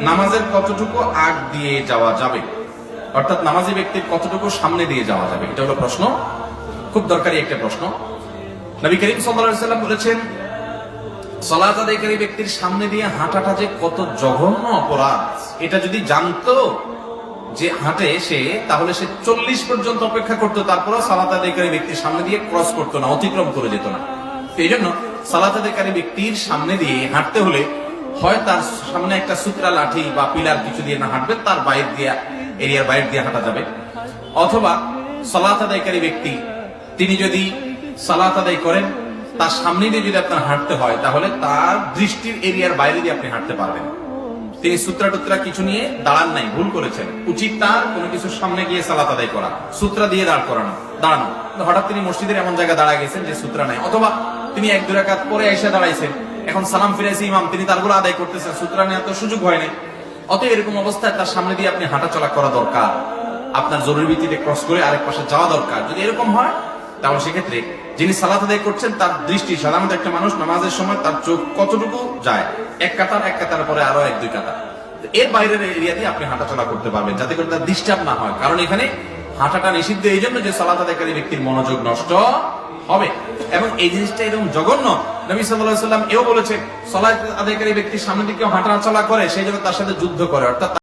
নামাজের কতটুকু আগ দিয়ে যাওয়া যাবে, অর্থাৎ নামাজি ব্যক্তির কতটুকু সামনে দিয়ে যাওয়া যাবে, এটা হলো প্রশ্ন। খুব দরকারি একটা প্রশ্ন। নবী করিম সাল্লাল্লাহু আলাইহি ওয়াসাল্লাম বলেছেন, সালাত আদায়কারী ব্যক্তির সামনে দিয়ে হাঁটাটা যে কত জঘন্য অপরাধ, এটা যদি জানতো যে হাঁটে সে, তাহলে সে 40 পর্যন্ত অপেক্ষা করতো, তারপরও সালাত আদায়কারী ব্যক্তির সামনে দিয়ে ক্রস করতো না, অতিক্রম করে যেত না। এই জন্য সালাত আদায়কারী ব্যক্তির সামনে দিয়ে হাঁটতে হলে হয় তার সামনে একটা সূত্রা লাঠি বা পিলার কিছু দিয়ে না হাঁটবে, তার বাইরে দিয়ে, এরিয়ার বাইরে দিয়ে হাঁটা যাবে। অথবা সালাত আদায়কারী ব্যক্তি তিনি যদি সালাত আদায় করেন, তার সামনে দিয়ে যদি আপনার হাঁটতে হয়, তাহলে তার দৃষ্টির এরিয়ার বাইরে দিয়ে আপনি হাঁটতে পারবেন। তিনি সূত্রা টুত্রা কিছু নিয়ে দাঁড়ান নাই, ভুল করেছেন। উচিত তার কোনো কিছুর সামনে গিয়ে সালাত আদায় করা, সূত্রা দিয়ে দাঁড়ানো। হঠাৎ তিনি মসজিদের এমন জায়গায় দাঁড়ায় গেছেন যে সূত্রা নাই, অথবা তিনি 1-2 রাকাত পরে এসে দাঁড়াইছেন, এখন সালাম ফিরাইছে ইমাম, তিনি তারগুলো আদায় করতেছেন, সূত্রা নেওয়ার তো সুযোগ হয় নাই। অতএব এরকম অবস্থায় তার সামনে দিয়ে আপনি হাঁটাচলা করা দরকার, আপনার জরুরি ভিত্তিতে ক্রস করে আরেক পাশে যাওয়া দরকার। যদি এরকম হয়, তাহলে সেক্ষেত্রে যিনি সালাত আদায় করছেন তার দৃষ্টি, সাধারণত একটা মানুষ নামাজের সময় তার চোখ কতটুকু যায়, এক কাতার পরে আরো 1-2 কাতার, এর বাইরের এরিয়া দিয়ে আপনি হাঁটাচলা করতে পারবেন, যাতে করে তার ডিস্টার্ব না হয়। কারণ এখানে হাঁটাটা নিষিদ্ধ এই জন্য যে সালাত আদায়কারী ব্যক্তির মনোযোগ নষ্ট হবে। এবং এই জিনিসটা এরকম জঘন্য, নবী সাল্লাল্লাহু আলাইহি ওয়াসাল্লাম এও বলেছেন, সালাত আদায়কারী ব্যক্তির সামনে দিকে হাঁটাচলা করে, সেই জন্য তার সাথে যুদ্ধ করে, অর্থাৎ